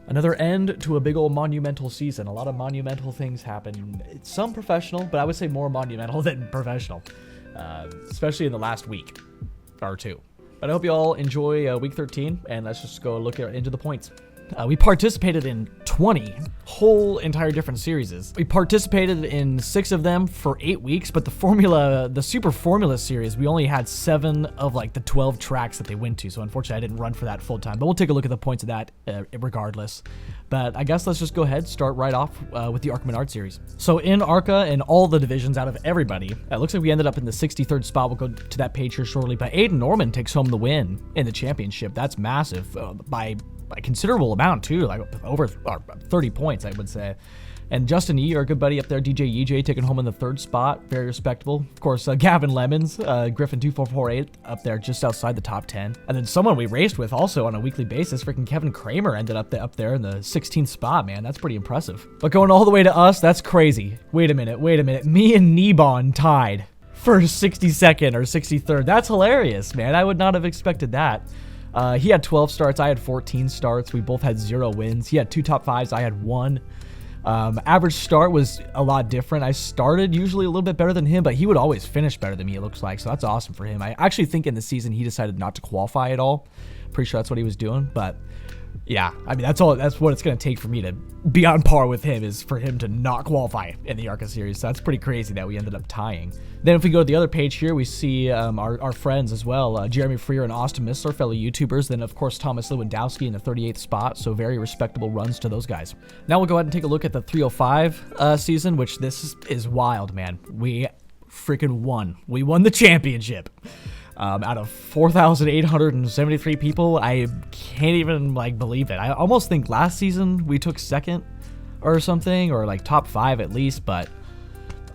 Another end to a big old monumental season. A lot of monumental things happen. Some professional, but I would say more monumental than professional, especially in the last week or two. But I hope you all enjoy week 13, and let's just go look into the points. We participated in 20 whole entire different series. We participated in 6 of them for 8 weeks, but the Super Formula series, we only had 7 of like the 12 tracks that they went to. So unfortunately, I didn't run for that full time, but we'll take a look at the points of that regardless. But I guess let's just go ahead, start right off with the ARCA Menards series. So in ARCA, in all the divisions out of everybody, it looks like we ended up in the 63rd spot. We'll go to that page here shortly, but Aiden Norman takes home the win in the championship. That's massive by a considerable amount too, like over 30 points, I would say. And Justin E, our good buddy up there, DJ EJ, taking home in the 3rd spot, very respectable. Of course, Gavin Lemons, Griffin 2448 up there just outside the top 10. And then someone we raced with also on a weekly basis, freaking Kevin Kramer ended up there in the 16th spot, man. That's pretty impressive. But going all the way to us, that's crazy. Wait a minute. Me and Nebon tied for 62nd or 63rd. That's hilarious, man. I would not have expected that. He had 12 starts, I had 14 starts. We both had 0 wins. He had 2 top 5s, I had 1. Average start was a lot different. I started usually a little bit better than him, but he would always finish better than me, it looks like. So that's awesome for him. I actually think in the season he decided not to qualify at all. Pretty sure that's what he was doing, but yeah, I mean, that's what it's going to take for me to be on par with him, is for him to not qualify in the ARCA series. So that's pretty crazy that we ended up tying. Then if we go to the other page here, we see our friends as well, Jeremy Freer and Austin Missler, fellow YouTubers. Then, of course, Thomas Lewandowski in the 38th spot. So very respectable runs to those guys. Now we'll go ahead and take a look at the 305 season, which this is wild, man. We freaking won. We won the championship. Out of 4,873 people, I can't even believe it. I almost think last season we took 2nd or something, or like top 5 at least, but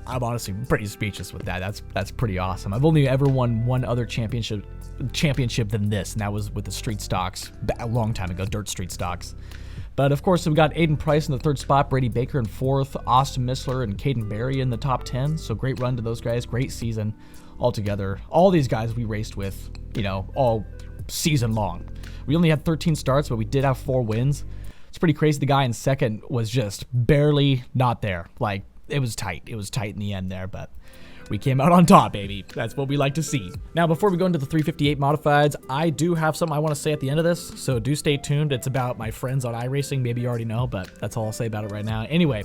I'm honestly pretty speechless with that. That's pretty awesome. I've only ever won one other championship than this, and that was with the street stocks a long time ago, dirt street stocks. But of course, we got Aiden Price in the 3rd spot, Brady Baker in 4th, Austin Missler and Caden Berry in the top 10. So great run to those guys, great season altogether. All these guys we raced with, all season long. We only had 13 starts, but we did have 4 wins. It's pretty crazy. The guy in 2nd was just barely not there. Like, it was tight. It was tight in the end there, but we came out on top, baby. That's what we like to see. Now, before we go into the 358 Modifieds, I do have something I want to say at the end of this, so do stay tuned. It's about my friends on iRacing. Maybe you already know, but that's all I'll say about it right now. Anyway,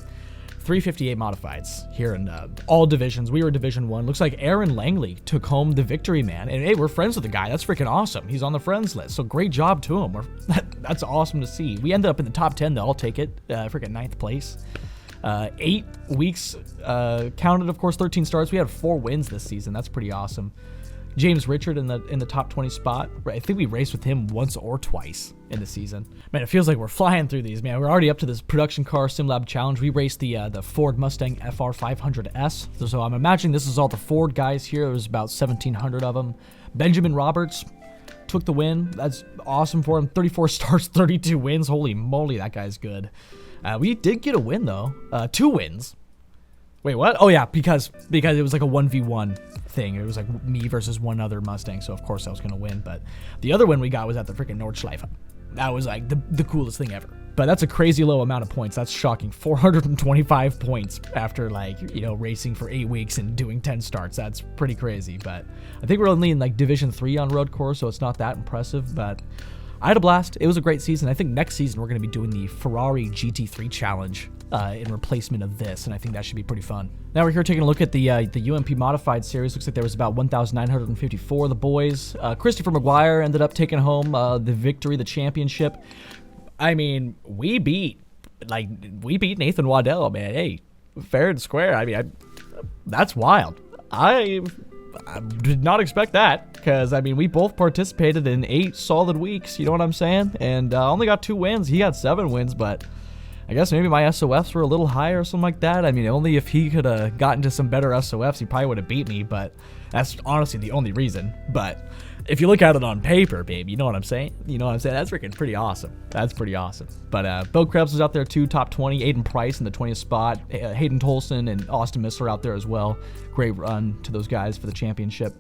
358 Modifieds here in all divisions. We were Division 1. Looks like Aaron Langley took home the victory, man. And hey, we're friends with the guy. That's freaking awesome. He's on the friends list, so great job to him. That's awesome to see. We ended up in the top 10, though. I'll take it. Freaking 9th place. 8 weeks counted, of course, 13 starts. We had 4 wins this season. That's pretty awesome. James Richard in the top 20 spot. I think we raced with him once or twice in the season. Man, it feels like we're flying through these, man. We're already up to this production car SIMLAB challenge. We raced the Ford Mustang FR 500S. So I'm imagining this is all the Ford guys here. There's about 1,700 of them. Benjamin Roberts took the win. That's awesome for him. 34 starts, 32 wins. Holy moly, that guy's good. We did get a win, though. 2 wins. Wait, what? Oh, yeah, because it was like a 1v1 thing. It was like me versus one other Mustang, so of course I was going to win. But the other win we got was at the freaking Nordschleife. That was like the coolest thing ever. But that's a crazy low amount of points. That's shocking. 425 points after racing for 8 weeks and doing 10 starts. That's pretty crazy. But I think we're only in Division 3 on road course, so it's not that impressive. But I had a blast. It was a great season. I think next season we're going to be doing the Ferrari GT3 challenge in replacement of this, and I think that should be pretty fun. Now we're here taking a look at the UMP Modified series. Looks like there was about 1,954 of the boys. Christopher McGuire ended up taking home the victory, the championship. I mean, we beat Nathan Waddell, man. Hey, fair and square. I mean, that's wild. I did not expect that, because I mean, we both participated in 8 solid weeks, you know what I'm saying? And only got 2 wins. He got 7 wins, but I guess maybe my SOFs were a little higher or something like that. I mean, only if he could have gotten to some better SOFs, he probably would have beat me, but that's honestly the only reason. But if you look at it on paper, babe, you know what I'm saying? That's freaking pretty awesome. That's pretty awesome. But Bo Krebs was out there too, top 20. Aiden Price in the 20th spot. Hayden Tolson and Austin Missler out there as well. Great run to those guys for the championship.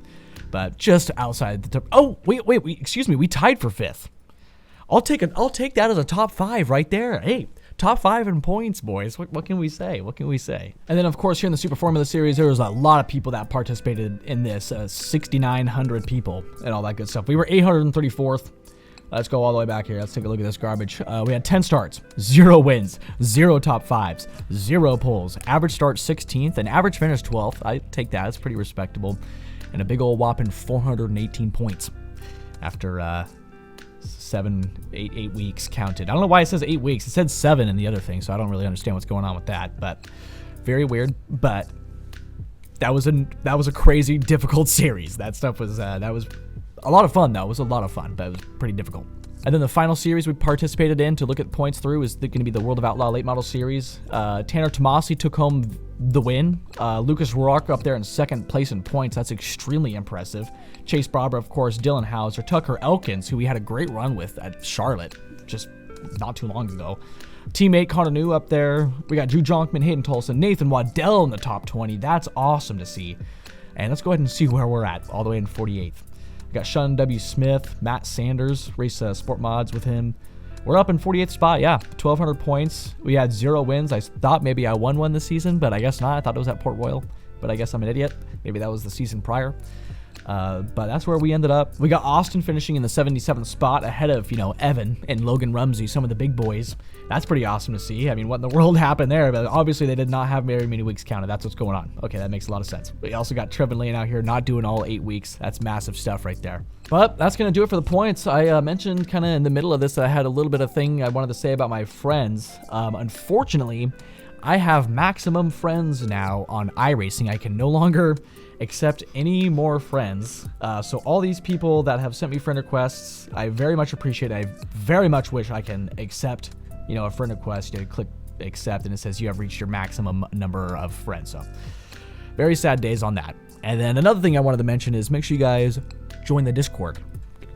But just outside the top. Oh, wait, excuse me. We tied for 5th. I'll take that as a top 5 right there. Hey, top 5 in points, boys. What can we say? What can we say? And then, of course, here in the Super Formula Series, there was a lot of people that participated in this. 6,900 people and all that good stuff. We were 834th. Let's go all the way back here. Let's take a look at this garbage. We had 10 starts, 0 wins, 0 top 5s, 0 pulls. Average start 16th and average finish 12th. I take that. It's pretty respectable. And a big old whopping 418 points after 8 weeks counted. I don't know why it says 8 weeks. It said 7 in the other thing, so I don't really understand what's going on with that. But very weird. But that was a crazy, difficult series. That stuff was that was a lot of fun, though. It was a lot of fun, but it was pretty difficult. And then the final series we participated in to look at points through is going to be the World of Outlaw Late Model Series. Tanner Tomasi took home the win. Lucas Rourke up there in second place in points. That's extremely impressive. Chase Barber, of course, Dylan Hauser, Tucker Elkins, who we had a great run with at Charlotte just not too long ago. Teammate Contanu up there. We got Drew Jonkman, Hayden Tolson, Nathan Waddell in the top 20. That's awesome to see. And let's go ahead and see where we're at, all the way in 48th. We got Sean W. Smith, Matt Sanders, race Sport Mods with him. We're up in 48th spot, yeah, 1,200 points. We had 0 wins. I thought maybe I won one this season, but I guess not. I thought it was at Port Royal, but I guess I'm an idiot. Maybe that was the season prior. But that's where we ended up. We got Austin finishing in the 77th spot ahead of, Evan and Logan Rumsey, some of the big boys. That's pretty awesome to see. I mean, what in the world happened there? But obviously, they did not have very many weeks counted. That's what's going on. Okay, that makes a lot of sense. We also got Trevin Lane out here not doing all 8 weeks. That's massive stuff right there. But that's going to do it for the points. I mentioned kind of in the middle of this that I had a little bit of thing I wanted to say about my friends. Unfortunately, I have maximum friends now on iRacing. I can no longer accept any more friends. So all these people that have sent me friend requests, I very much appreciate it. I very much wish I can accept, a friend request. You click accept and it says you have reached your maximum number of friends. So very sad days on that. And then another thing I wanted to mention is make sure you guys join the Discord.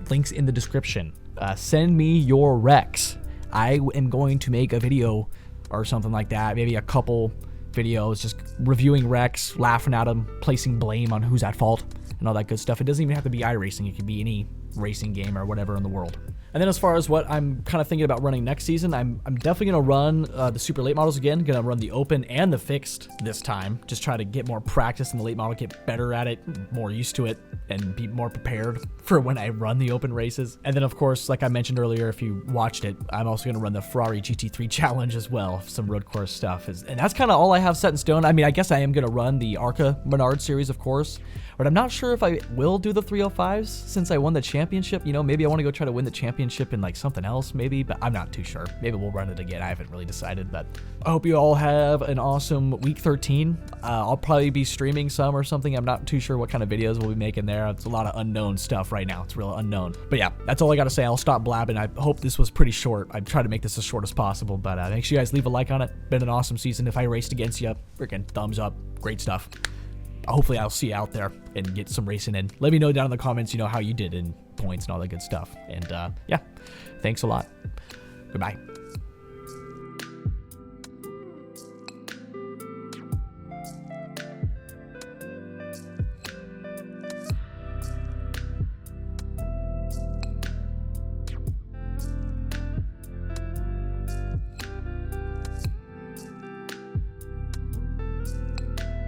Links in the description. Send me your recs. I am going to make a video or something like that. Maybe a couple videos just reviewing wrecks, laughing at them, placing blame on who's at fault, and all that good stuff. It doesn't even have to be iRacing. It could be any racing game or whatever in the world. And then as far as what I'm kind of thinking about running next season, I'm definitely going to run the super late models again. Going to run the open and the fixed this time. Just try to get more practice in the late model, get better at it, more used to it, and be more prepared for when I run the open races. And then, of course, like I mentioned earlier, if you watched it, I'm also going to run the Ferrari GT3 challenge as well. Some road course stuff. And that's kind of all I have set in stone. I mean, I guess I am going to run the ARCA Menards series, of course. But I'm not sure if I will do the 305s since I won the championship. Maybe I want to go try to win the championship in like something else maybe, but I'm not too sure. Maybe we'll run it again. I haven't really decided, but I hope you all have an awesome week 13. I'll probably be streaming some or something. I'm not too sure what kind of videos we'll be making there. It's a lot of unknown stuff right now. It's real unknown. But yeah, that's all I got to say. I'll stop blabbing. I hope this was pretty short. I tried to make this as short as possible, but make sure you guys leave a like on it. Been an awesome season. If I raced against you, freaking thumbs up. Great stuff. Hopefully I'll see you out there and get some racing in. Let me know down in the comments, how you did in points and all that good stuff. And yeah, thanks a lot. Goodbye.